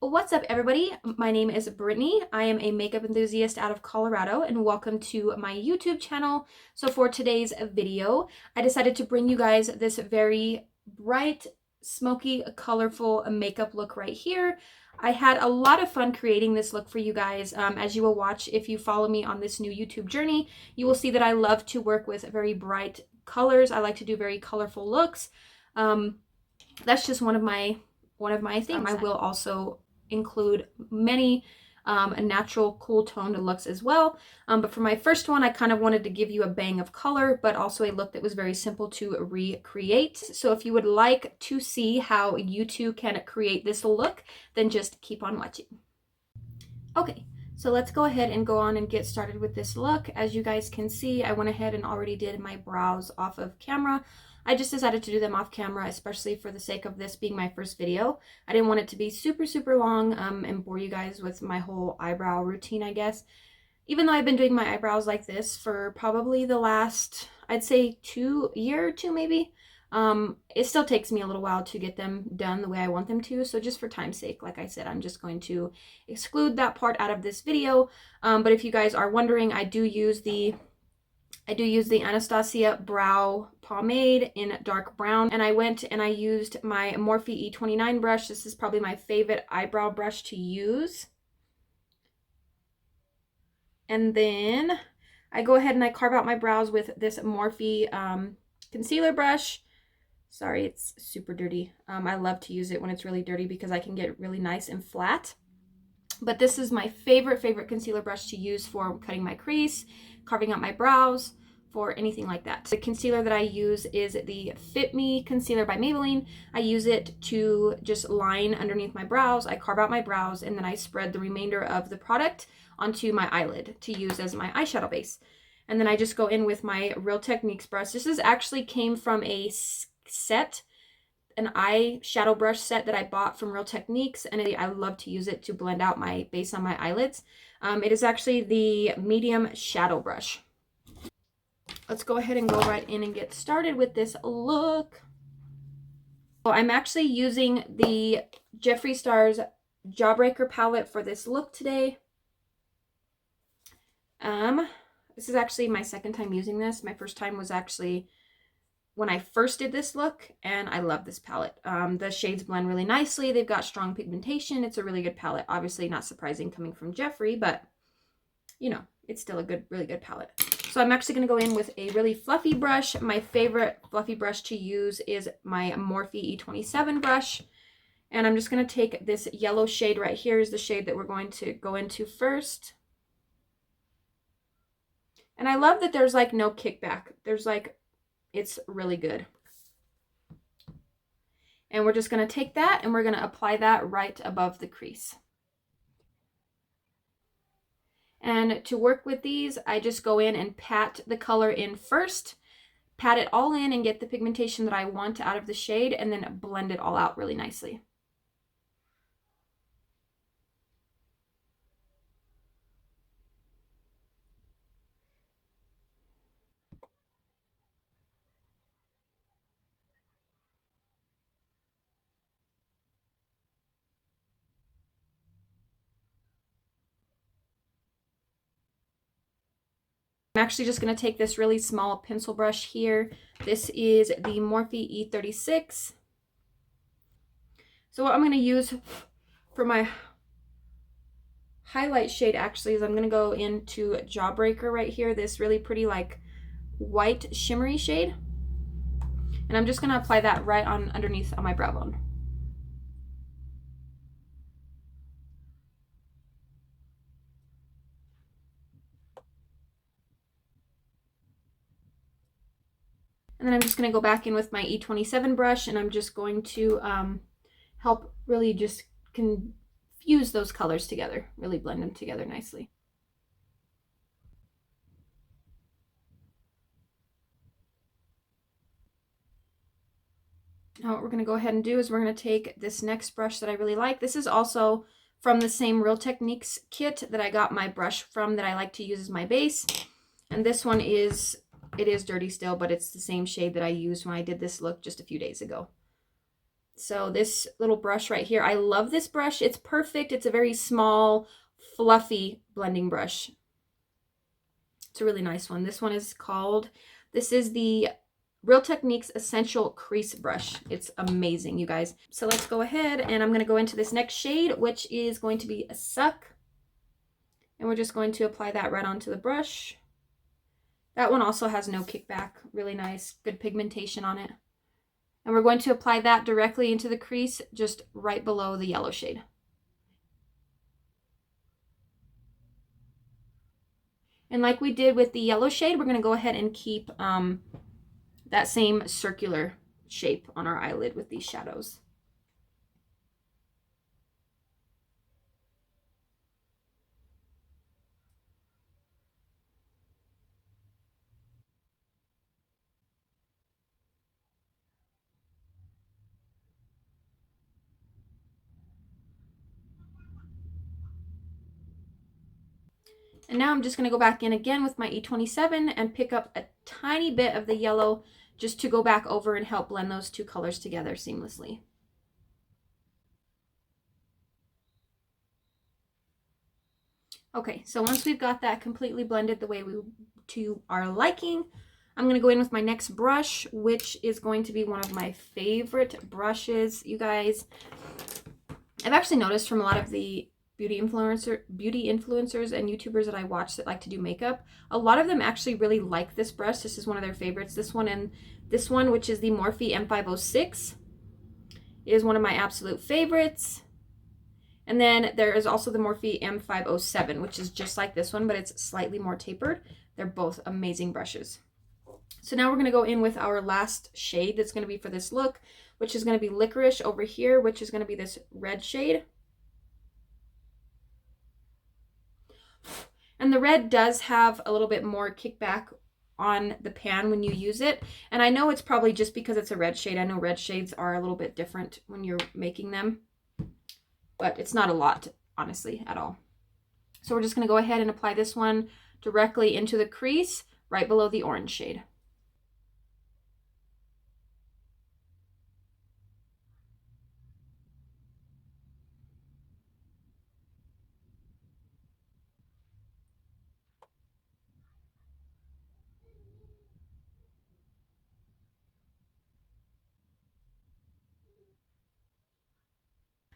What's up, everybody? My name is Brittany. I am a makeup enthusiast out of Colorado, and welcome to my YouTube channel. So for today's video, I decided to bring you guys this very bright, smoky, colorful makeup look right here. I had a lot of fun creating this look for you guys. As you will watch, if you follow me on this new YouTube journey, you will see that I love to work with very bright colors. I like to do very colorful looks. That's just one of my things. I will also include many natural cool toned looks as well, but for my first one I kind of wanted to give you a bang of color, but also a look that was very simple to recreate. So if you would like to see how you too can create this look, then just keep on watching. Okay, so let's go ahead and go on and get started with this look. As you guys can see, I went ahead and already did my brows off of camera. I just decided to do them off camera, especially for the sake of this being my first video. I didn't want it to be super long and bore you guys with my whole eyebrow routine, I guess. Even though I've been doing my eyebrows like this for probably the last, I'd say year or two maybe. It still takes me a little while to get them done the way I want them to. So just for time's sake, like I said, I'm just going to exclude that part out of this video. But if you guys are wondering, I do use the Anastasia brow pomade in dark brown, and I went and I used my Morphe E29 brush. This is probably my favorite eyebrow brush to use. And then I go ahead and I carve out my brows with this Morphe concealer brush. Sorry, it's super dirty. I love to use it when it's really dirty because I can get really nice and flat. But this is my favorite concealer brush to use for cutting my crease, carving out my brows, for anything like that. The concealer that I use is the FitMe concealer by Maybelline. I use it to just line underneath my brows. I carve out my brows and then I spread the remainder of the product onto my eyelid to use as my eyeshadow base. And then I just go in with my Real Techniques brush. This is actually came from a set, an eyeshadow brush set that I bought from Real Techniques, and I love to use it to blend out my base on my eyelids. It is actually the medium shadow brush. Let's go ahead and go right in and get started with this look. So I'm actually using the Jeffree Star's Jawbreaker palette for this look today. This is actually my second time using this. My first time was actually when I first did this look, and I love this palette. The shades blend really nicely. They've got strong pigmentation. It's a really good palette. Obviously not surprising coming from Jeffree, but you know, it's still a really good palette. So I'm actually going to go in with a really fluffy brush. My favorite fluffy brush to use is my Morphe E27 brush. And I'm just going to take this yellow shade right here is the shade that we're going to go into first. And I love that there's like no kickback. There's like, it's really good. And we're just going to take that and we're going to apply that right above the crease. And to work with these, I just go in and pat the color in first, pat it all in and get the pigmentation that I want out of the shade, and then blend it all out really nicely. I'm actually just going to take this really small pencil brush here. This is the Morphe E36. So what I'm going to use for my highlight shade actually is I'm going to go into Jawbreaker right here, this really pretty like white shimmery shade. And I'm just going to apply that right on underneath on my brow bone. And then I'm just going to go back in with my E27 brush, and I'm just going to help really just confuse those colors together, really blend them together nicely. Now what we're going to go ahead and do is we're going to take this next brush that I really like. This is also from the same Real Techniques kit that I got my brush from that I like to use as my base. And this one is, it is dirty still, but it's the same shade that I used when I did this look just a few days ago. So this little brush right here, I love this brush. It's perfect. It's a very small, fluffy blending brush. It's a really nice one. This one is called, this is the Real Techniques Essential Crease Brush. It's amazing, you guys. So let's go ahead and I'm going to go into this next shade, which is going to be a Suck. And we're just going to apply that right onto the brush. That one also has no kickback. Really nice, good pigmentation on it. And we're going to apply that directly into the crease, just right below the yellow shade. And like we did with the yellow shade, we're going to go ahead and keep that same circular shape on our eyelid with these shadows. And now I'm just going to go back in again with my E27 and pick up a tiny bit of the yellow just to go back over and help blend those two colors together seamlessly. Okay, so once we've got that completely blended the way we to our liking, I'm going to go in with my next brush, which is going to be one of my favorite brushes, you guys. I've actually noticed from a lot of the beauty influencers and YouTubers that I watch that like to do makeup, a lot of them actually really like this brush. This is one of their favorites. This one and this one, which is the Morphe M506, is one of my absolute favorites. And then there is also the Morphe M507, which is just like this one, but it's slightly more tapered. They're both amazing brushes. So now we're going to go in with our last shade that's going to be for this look, which is going to be Licorice over here, which is going to be this red shade. And the red does have a little bit more kickback on the pan when you use it. And I know it's probably just because it's a red shade. I know red shades are a little bit different when you're making them, but it's not a lot, honestly, at all. So we're just going to go ahead and apply this one directly into the crease right below the orange shade.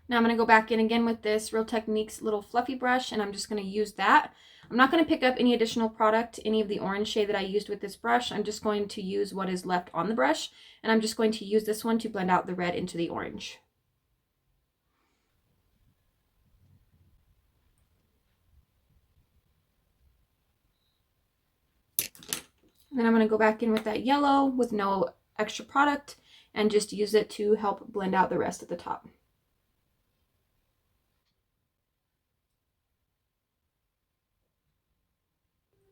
Now I'm going to go back in again with this Real Techniques little fluffy brush, and I'm just going to use that. I'm not going to pick up any additional product, any of the orange shade that I used with this brush. I'm just going to use what is left on the brush, and I'm just going to use this one to blend out the red into the orange. And then I'm going to go back in with that yellow with no extra product and just use it to help blend out the rest at the top.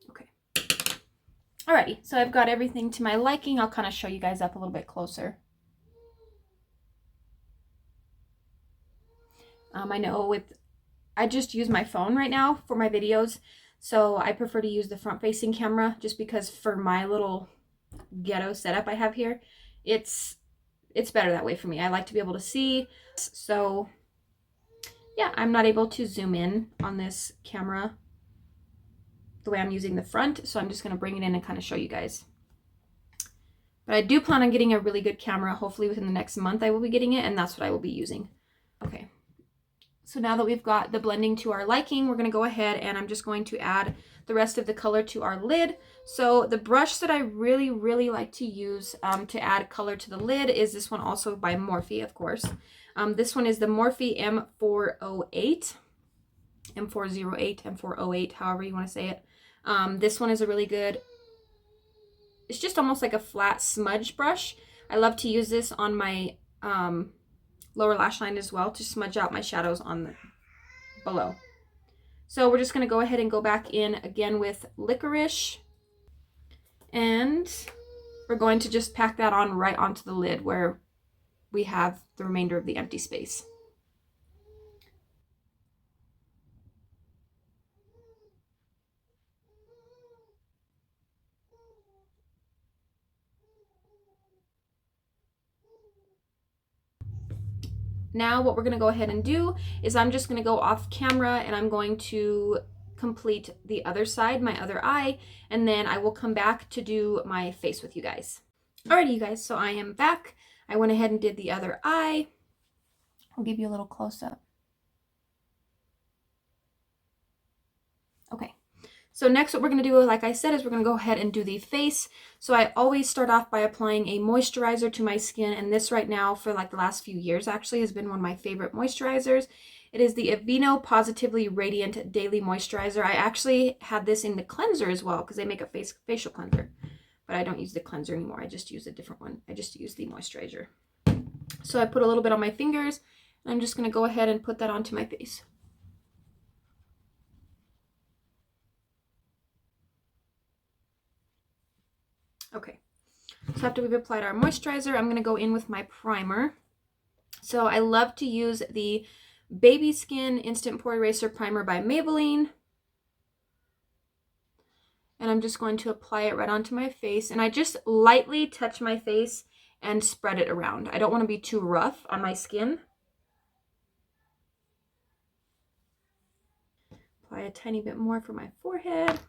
Okay. Alrighty, so I've got everything to my liking. I'll kind of show you guys up a little bit closer. I know I just use my phone right now for my videos, so I prefer to use the front-facing camera just because for my little ghetto setup I have here, it's better that way for me. I like to be able to see. So yeah, I'm not able to zoom in on this camera the way I'm using the front, so I'm just going to bring it in and kind of show you guys. But I do plan on getting a really good camera. Hopefully within the next month I will be getting it, and that's what I will be using. Okay. So now that we've got the blending to our liking, we're going to go ahead and I'm just going to add the rest of the color to our lid. So the brush that I really, really like to use to add color to the lid is this one, also by Morphe, of course. This one is the Morphe M408, M408, M408, however you want to say it. This one is a really good, it's just almost like a flat smudge brush. I love to use this on my lower lash line as well to smudge out my shadows on the below. So we're just going to go ahead and go back in again with Licorice, and we're going to just pack that on right onto the lid where we have the remainder of the empty space. now what we're going to go ahead and do is I'm just going to go off camera and I'm going to complete the other side, my other eye, and then I will come back to do my face with you guys. Alrighty, you guys, so I am back. I went ahead and did the other eye. I'll give you a little close-up. Okay. So next what we're going to do, like I said, is we're going to go ahead and do the face. So I always start off by applying a moisturizer to my skin, and this right now for like the last few years actually has been one of my favorite moisturizers. It is the Aveeno Positively Radiant Daily Moisturizer. I actually had this in the cleanser as well because they make a facial cleanser, but I don't use the cleanser anymore. I just use a different one. I just use the moisturizer. So I put a little bit on my fingers, and I'm just going to go ahead and put that onto my face. Okay, so after we've applied our moisturizer, I'm going to go in with my primer. So I love to use the Baby Skin Instant Pore Eraser Primer by Maybelline. And I'm just going to apply it right onto my face. And I just lightly touch my face and spread it around. I don't want to be too rough on my skin. Apply a tiny bit more for my forehead.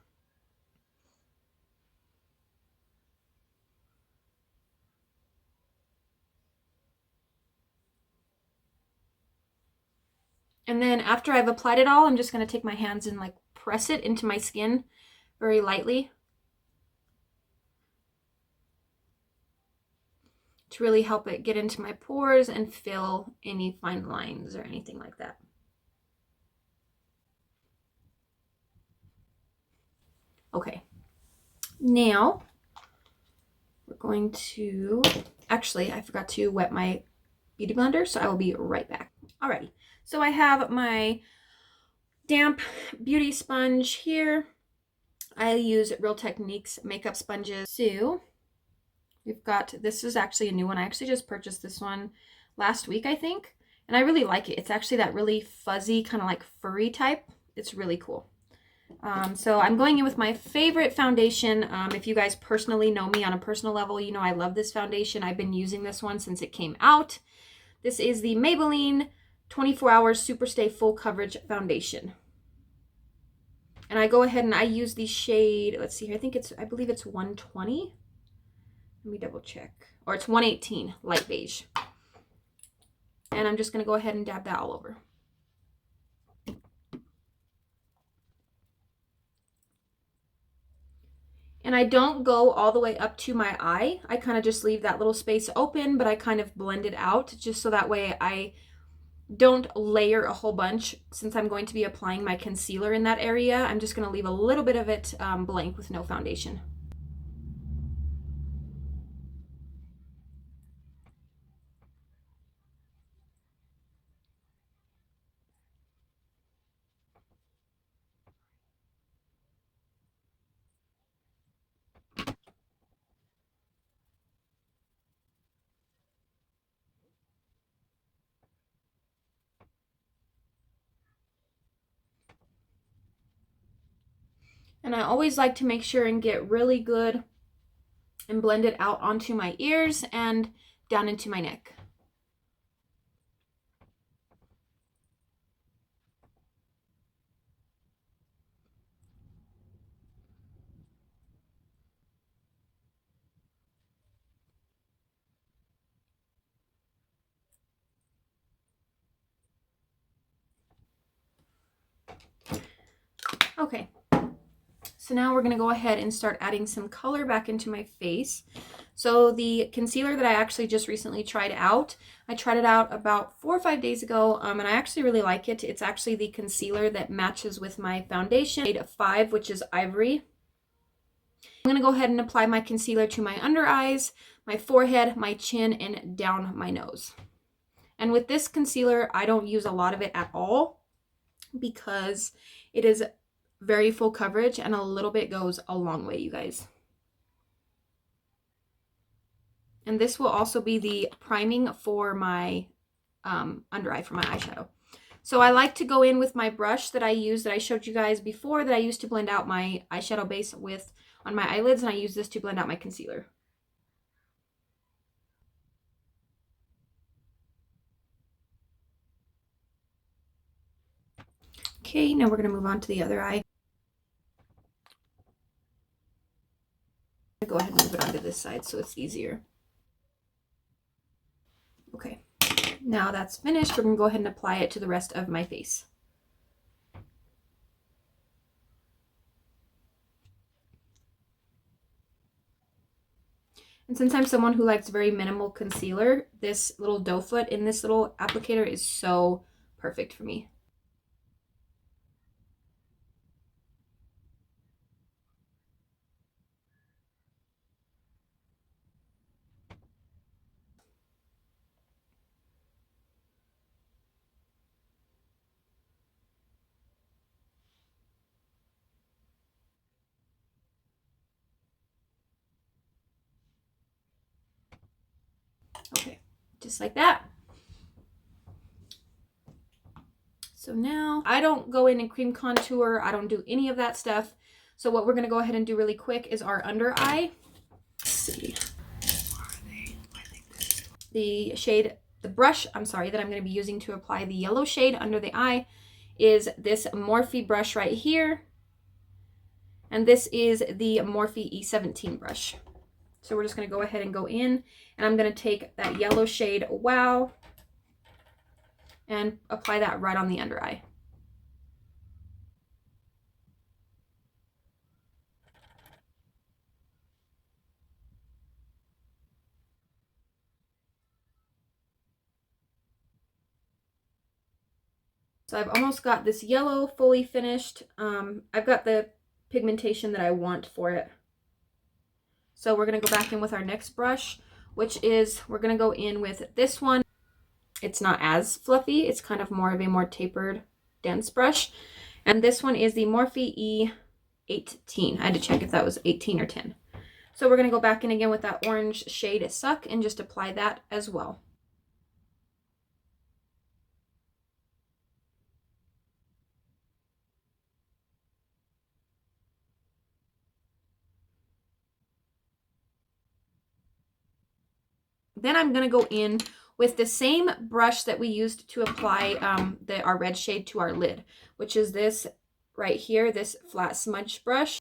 And then after I've applied it all, I'm just going to take my hands and like press it into my skin very lightly to really help it get into my pores and fill any fine lines or anything like that. Okay, now we're going to, actually I forgot to wet my beauty blender, so I will be right back. Alrighty, so I have my damp beauty sponge here. I use Real Techniques makeup sponges. So we've got, this is actually a new one. I actually just purchased this one last week, I think, and I really like it. It's actually that really fuzzy, kind of like furry type. It's really cool. So I'm going in with my favorite foundation. If you guys personally know me on a personal level, you know I love this foundation. I've been using this one since it came out. This is the Maybelline 24 Hour Superstay Full Coverage Foundation. And I go ahead and I use the shade, let's see here, I believe it's 120. Let me double check. Or it's 118, light beige. And I'm just going to go ahead and dab that all over. And I don't go all the way up to my eye. I kind of just leave that little space open, but I kind of blend it out just so that way I don't layer a whole bunch. Since I'm going to be applying my concealer in that area, I'm just going to leave a little bit of it blank with no foundation. And I always like to make sure and get really good and blend it out onto my ears and down into my neck. Okay, so now we're going to go ahead and start adding some color back into my face. So the concealer that I actually just recently tried out, I tried it out about 4 or 5 days ago, and I actually really like it. It's actually the concealer that matches with my foundation, shade 5, which is Ivory. I'm going to go ahead and apply my concealer to my under eyes, my forehead, my chin, and down my nose. And with this concealer, I don't use a lot of it at all because it is very full coverage, and a little bit goes a long way, you guys. And this will also be the priming for my under eye, for my eyeshadow. So I like to go in with my brush that I use, that I showed you guys before, that I used to blend out my eyeshadow base with on my eyelids, and I use this to blend out my concealer. Okay, now we're going to move on to the other eye. Go ahead and move it onto this side so it's easier. Okay, now that's finished. We're going to go ahead and apply it to the rest of my face. And since I'm someone who likes very minimal concealer, this little doe foot in this little applicator is so perfect for me. Okay, just like that. So now I don't go in and cream contour. I don't do any of that stuff. So what we're going to go ahead and do really quick is our under eye. Let's see. Where are they? I think the shade, the brush, I'm sorry, that I'm going to be using to apply the yellow shade under the eye is this Morphe brush right here. And this is the Morphe E17 brush. So we're just going to go ahead and go in, and I'm going to take that yellow shade Wow and apply that right on the under eye. So I've almost got this yellow fully finished. I've got the pigmentation that I want for it. So we're going to go back in with our next brush, which is, we're going to go in with this one. It's not as fluffy. It's kind of more of a more tapered, dense brush. And this one is the Morphe E18. I had to check if that was 18 or 10. So we're going to go back in again with that orange shade Suck and just apply that as well. Then I'm going to go in with the same brush that we used to apply our red shade to our lid, which is this right here, this flat smudge brush.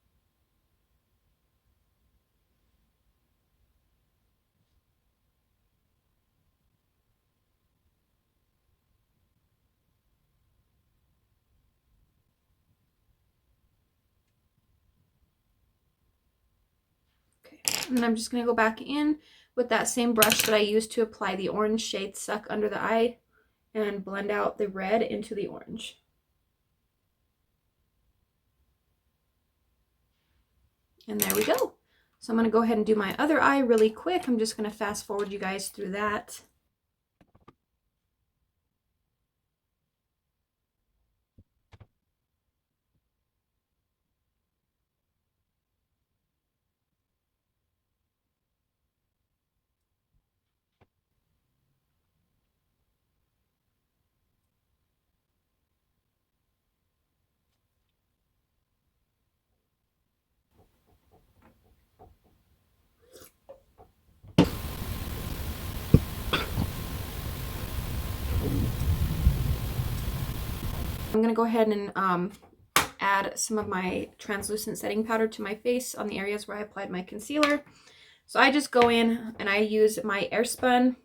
Okay, and then I'm just going to go back in with that same brush that I used to apply the orange shade Suck under the eye and blend out the red into the orange. And there we go. So I'm going to go ahead and do my other eye really quick. I'm just going to fast forward you guys through that. I'm going to go ahead and add some of my translucent setting powder to my face on the areas where I applied my concealer. So I just go in and I use my Airspun,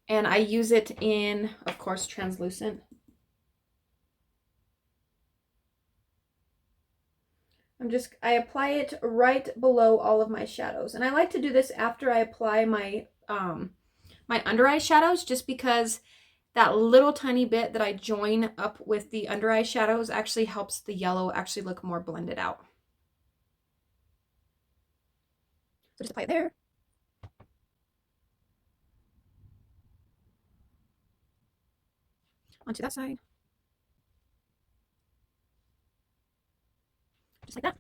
and I use it in, of course, translucent. I apply it right below all of my shadows. And I like to do this after I apply my my under eye shadows, just because that little tiny bit that I join up with the under eye shadows actually helps the yellow actually look more blended out. So just apply it there. Onto that side. Just like that.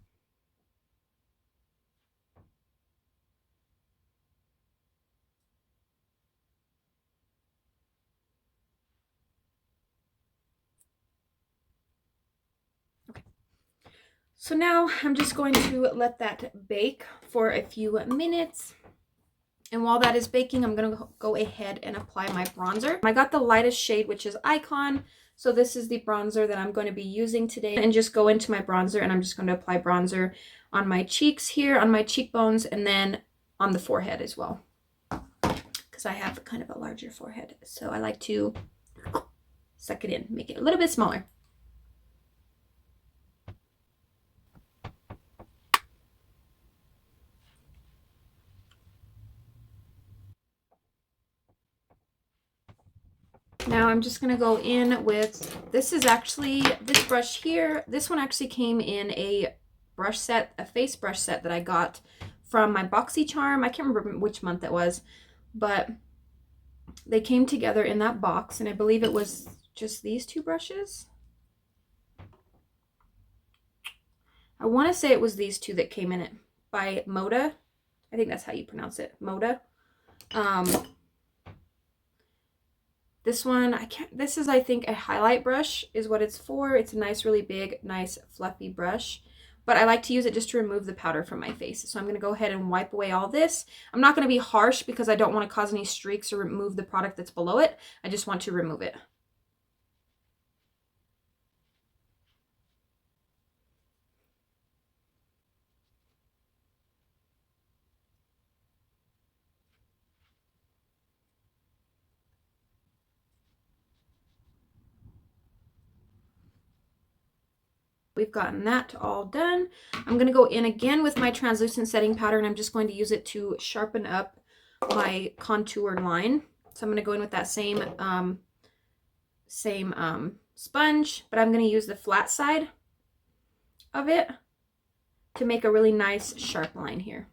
Okay. So now I'm just going to let that bake for a few minutes. And while that is baking, I'm going to go ahead and apply my bronzer. I got the lightest shade, which is Icon. So this is the bronzer that I'm going to be using today, and just go into my bronzer, and I'm just going to apply bronzer on my cheeks here, on my cheekbones, and then on the forehead as well, because I have kind of a larger forehead. So I like to suck it in, make it a little bit smaller. Now I'm just going to go in with, this is actually, this brush here, this one actually came in a brush set, a face brush set that I got from my BoxyCharm. I can't remember which month it was, but they came together in that box, and I believe it was just these two brushes. I want to say it was these two that came in it, by Moda. I think that's how you pronounce it, Moda. This one, this is, I think, a highlight brush is what it's for. It's a nice, really big, nice, fluffy brush. But I like to use it just to remove the powder from my face. So I'm going to go ahead and wipe away all this. I'm not going to be harsh because I don't want to cause any streaks or remove the product that's below it. I just want to remove it. We've gotten that all done. I'm going to go in again with my translucent setting powder, and I'm just going to use it to sharpen up my contour line. So I'm going to go in with that same sponge, but I'm going to use the flat side of it to make a really nice sharp line here.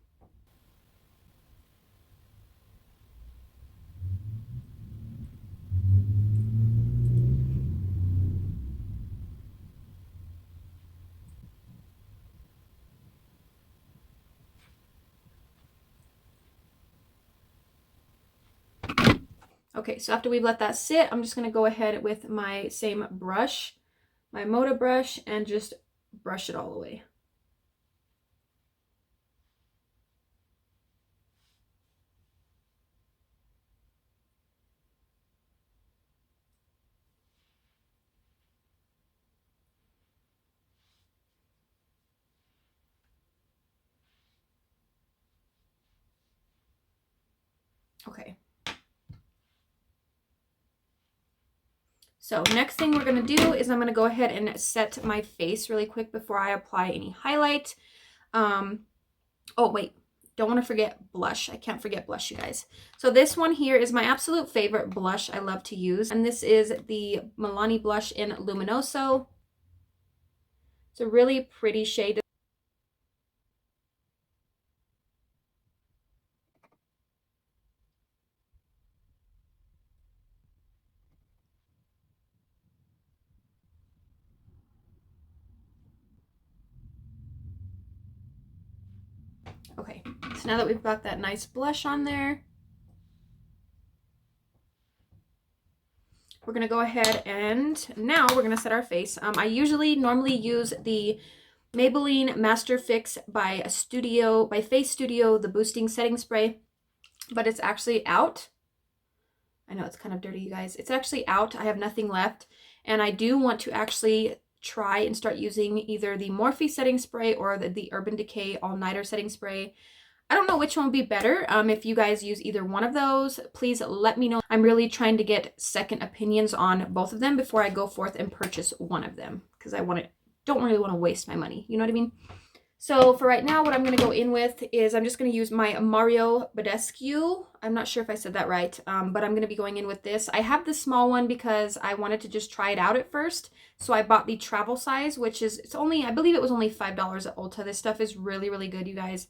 Okay, so after we've let that sit, I'm just going to go ahead with my same brush, my Moda brush, and just brush it all away. Okay. So next thing we're going to do is I'm going to go ahead and set my face really quick before I apply any highlight. Oh, wait. Don't want to forget blush. I can't forget blush, you guys. So this one here is my absolute favorite blush I love to use. And this is the Milani blush in Luminoso. It's a really pretty shade. Okay, so now that we've got that nice blush on there, we're gonna go ahead and now we're gonna set our face. I normally use the Maybelline Master Fix by Face Studio, the boosting setting spray, but it's actually out. I know it's kind of dirty, you guys. It's actually out. I have nothing left, and I do want to actually try and start using either the Morphe setting spray or the Urban Decay All Nighter setting spray. I don't know which one would be better. If you guys use either one of those, please let me know. I'm really trying to get second opinions on both of them before I go forth and purchase one of them, because I don't really want to waste my money. You know what I mean? So for right now, what I'm going to go in with is I'm just going to use my Mario Badescu. I'm not sure if I said that right, but I'm going to be going in with this. I have the small one because I wanted to just try it out at first. So I bought the travel size, which is, I believe it was only $5 at Ulta. This stuff is really, really good, you guys.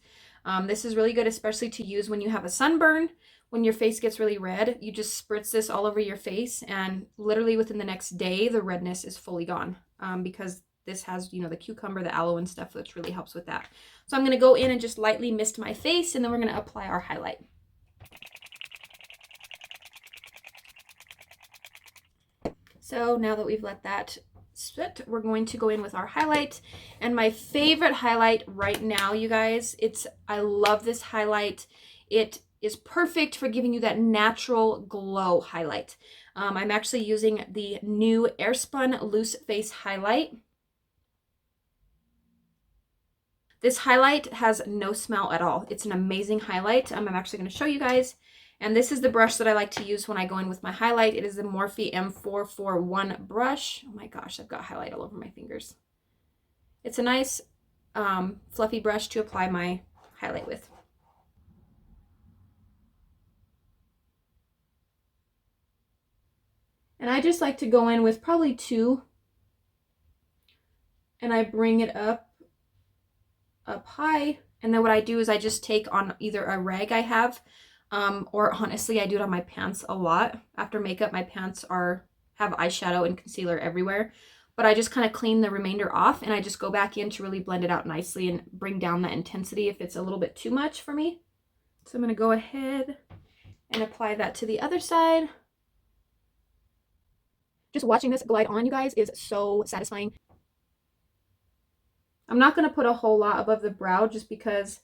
This is really good, especially to use when you have a sunburn. When your face gets really red, you just spritz this all over your face, and literally within the next day, the redness is fully gone, because this has, you know, the cucumber, the aloe and stuff, which really helps with that. So I'm going to go in and just lightly mist my face, and then we're going to apply our highlight. So now that we've let that sit, we're going to go in with our highlight. And my favorite highlight right now, you guys, I love this highlight. It is perfect for giving you that natural glow highlight. I'm actually using the new Airspun Loose Face Highlight. This highlight has no smell at all. It's an amazing highlight. I'm actually going to show you guys. And this is the brush that I like to use when I go in with my highlight. It is the Morphe M441 brush. Oh my gosh, I've got highlight all over my fingers. It's a nice fluffy brush to apply my highlight with. And I just like to go in with probably 2. And I bring it up high. And then what I do is I just take on either a rag I have, or honestly, I do it on my pants a lot. After makeup, my pants have eyeshadow and concealer everywhere. But I just kind of clean the remainder off, and I just go back in to really blend it out nicely and bring down that intensity if it's a little bit too much for me. So I'm going to go ahead and apply that to the other side. Just watching this glide on, you guys, is so satisfying. I'm not going to put a whole lot above the brow just because,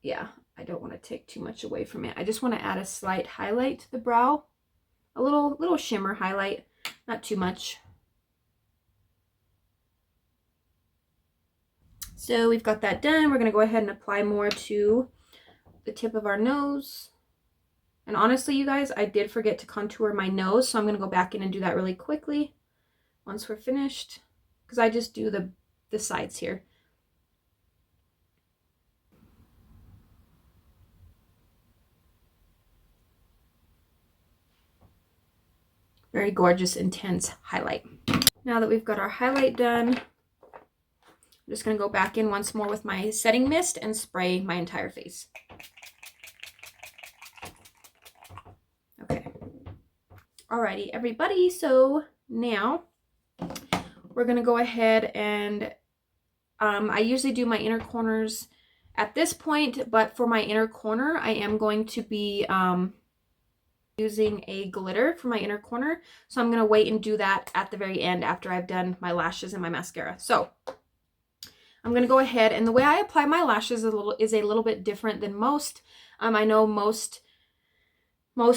yeah, I don't want to take too much away from it. I just want to add a slight highlight to the brow. A little shimmer highlight, not too much. So we've got that done. We're going to go ahead and apply more to the tip of our nose. And honestly, you guys, I did forget to contour my nose, so I'm going to go back in and do that really quickly once we're finished, because I just do the sides here. Very gorgeous, intense highlight. Now that we've got our highlight done, I'm just going to go back in once more with my setting mist and spray my entire face. Okay. Alrighty, everybody. So now we're going to go ahead and I usually do my inner corners at this point, but for my inner corner, I am going to be using a glitter for my inner corner. So I'm going to wait and do that at the very end after I've done my lashes and my mascara. So I'm going to go ahead, and the way I apply my lashes is a little bit different than most. I know most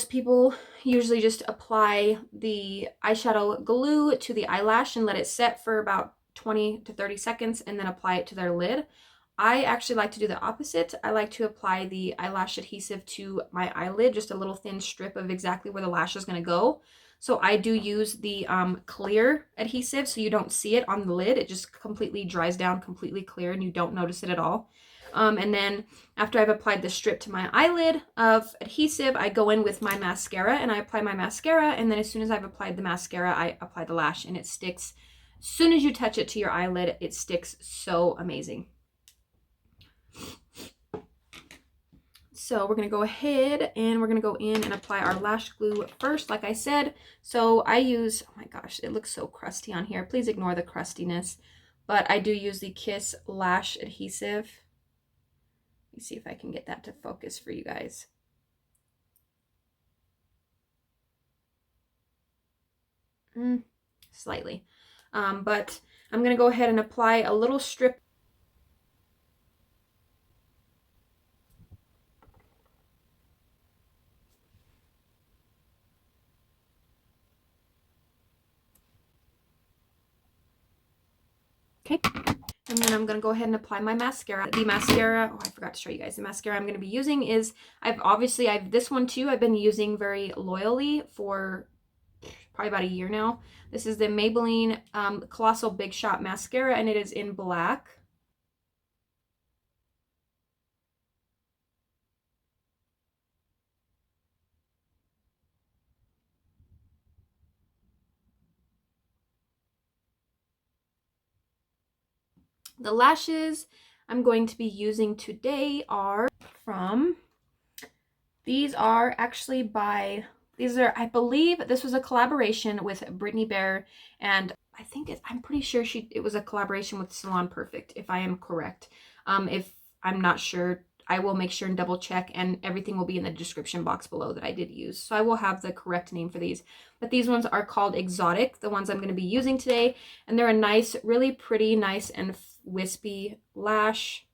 people usually just apply the eyeshadow glue to the eyelash and let it set for about 20 to 30 seconds and then apply it to their lid. I actually like to do the opposite. I like to apply the eyelash adhesive to my eyelid, just a little thin strip of exactly where the lash is going to go. So I do use the clear adhesive so you don't see it on the lid. It just completely dries down completely clear and you don't notice it at all. And then after I've applied the strip to my eyelid of adhesive, I go in with my mascara and I apply my mascara. And then as soon as I've applied the mascara, I apply the lash, and it sticks. As soon as you touch it to your eyelid, it sticks so amazing. So we're going to go ahead and we're going to go in and apply our lash glue first, like I said. So I use, oh my gosh, it looks so crusty on here. Please ignore the crustiness. But I do use the Kiss Lash Adhesive. Let me see if I can get that to focus for you guys. Slightly. But I'm going to go ahead and apply a little strip. Okay. And then I'm going to go ahead and apply my mascara. The mascara, oh, I forgot to show you guys. The mascara I'm going to be using is, I've this one too, I've been using very loyally for probably about a year now. This is the Maybelline Colossal Big Shot Mascara, and it is in black. The lashes I'm going to be using today are from, these are actually by, I believe this was a collaboration with Brittany Bear, and I think I'm pretty sure it was a collaboration with Salon Perfect, if I am correct. If I'm not sure, I will make sure and double check, and everything will be in the description box below that I did use. So I will have the correct name for these. But these ones are called Exotic, the ones I'm going to be using today. And they're a nice, really pretty, nice and wispy lash.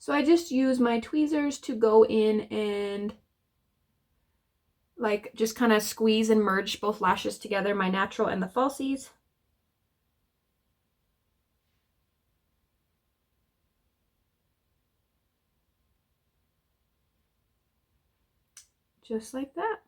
So I just use my tweezers to go in and like just kind of squeeze and merge both lashes together, my natural and the falsies. Just like that.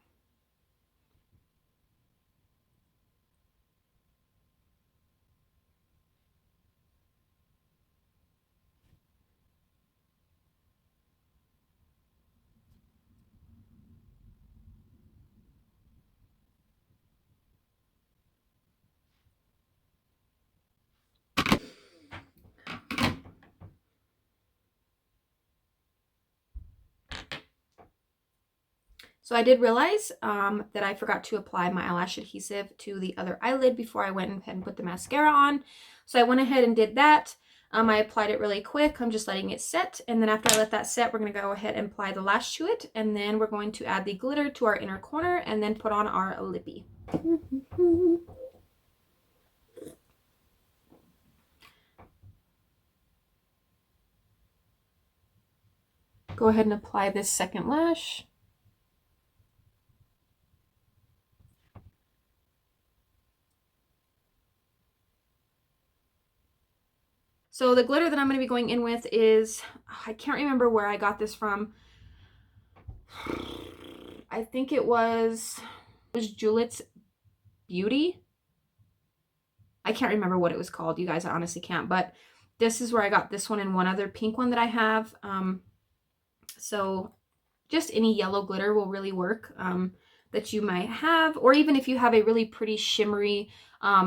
So I did realize that I forgot to apply my eyelash adhesive to the other eyelid before I went ahead and put the mascara on. So I went ahead and did that. I applied it really quick. I'm just letting it set. And then after I let that set, we're going to go ahead and apply the lash to it. And then we're going to add the glitter to our inner corner and then put on our lippy. Go ahead and apply this second lash. So the glitter that I'm going to be going in with is, I can't remember where I got this from. I think it was Juliet's Beauty. I can't remember what it was called, you guys. I honestly can't, but this is where I got this one and one other pink one that I have. So just any yellow glitter will really work that you might have, or even if you have a really pretty shimmery,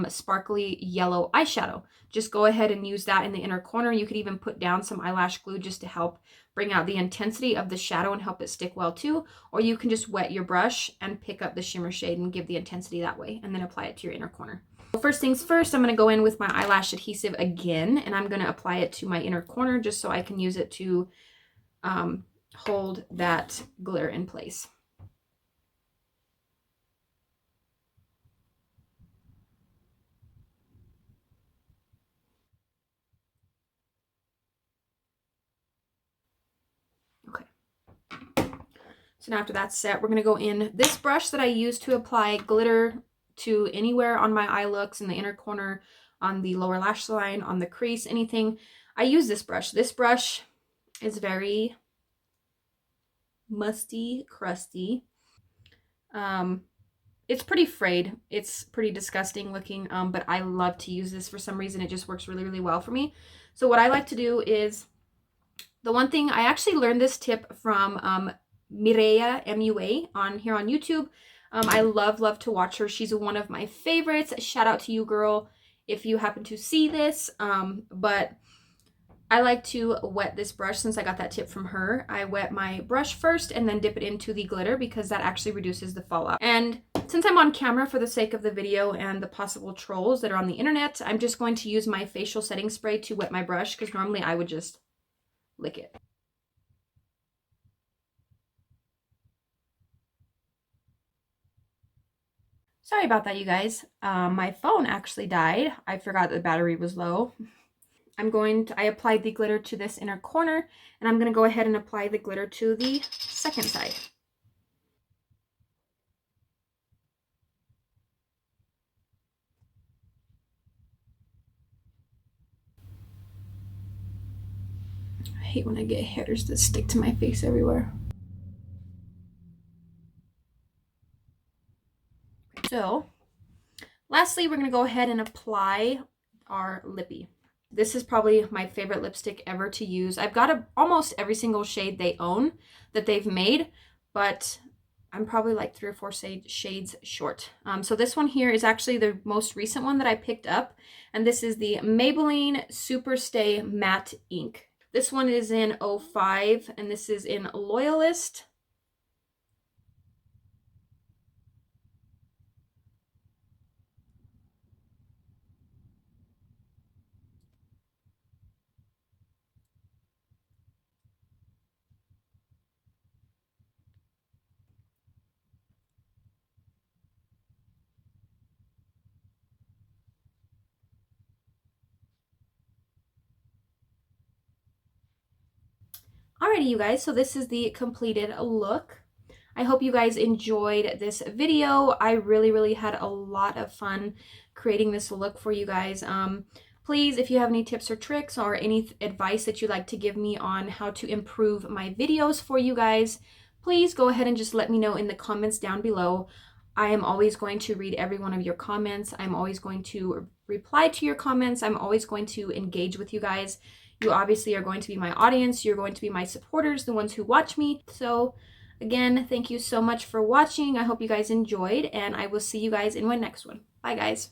sparkly yellow eyeshadow, just go ahead and use that in the inner corner. You could even put down some eyelash glue just to help bring out the intensity of the shadow and help it stick well too, or you can just wet your brush and pick up the shimmer shade and give the intensity that way, and then apply it to your inner corner. First things first, I'm going to go in with my eyelash adhesive again, and I'm going to apply it to my inner corner just so I can use it to hold that glitter in place. Okay. So now after that's set, we're going to go in this brush that I use to apply glitter to anywhere on my eye looks, in the inner corner, on the lower lash line, on the crease, anything. I use this brush. This brush is very musty, crusty. It's pretty frayed. It's pretty disgusting looking, but I love to use this for some reason. It just works really, really well for me. So what I like to do is, the one thing, I actually learned this tip from Mireya, M-U-A, on here on YouTube. I love to watch her. She's one of my favorites. Shout out to you, girl, if you happen to see this. But I like to wet this brush since I got that tip from her. I wet my brush first and then dip it into the glitter because that actually reduces the fallout. And since I'm on camera for the sake of the video and the possible trolls that are on the internet, I'm just going to use my facial setting spray to wet my brush because normally I would just lick it. Sorry about that, you guys. My phone actually died. I forgot the battery was low. I applied the glitter to this inner corner, and I'm going to go ahead and apply the glitter to the second side. I hate when I get hairs that stick to my face everywhere. So, lastly, we're going to go ahead and apply our lippy. This is probably my favorite lipstick ever to use. I've got almost every single shade they own that they've made, but I'm probably like 3 or 4 shades short. So this one here is actually the most recent one that I picked up, and this is the Maybelline Superstay Matte Ink. This one is in 05, and this is in Loyalist. Alrighty, you guys, so this is the completed look. I hope you guys enjoyed this video. I really had a lot of fun creating this look for you guys. Please, if you have any tips or tricks or any advice that you'd like to give me on how to improve my videos for you guys, please go ahead and just let me know in the comments down below. I am always going to read every one of your comments. I'm always going to reply to your comments. I'm always going to engage with you guys. You obviously are going to be my audience. You're going to be my supporters, the ones who watch me. So again, thank you so much for watching. I hope you guys enjoyed, and I will see you guys in my next one. Bye, guys.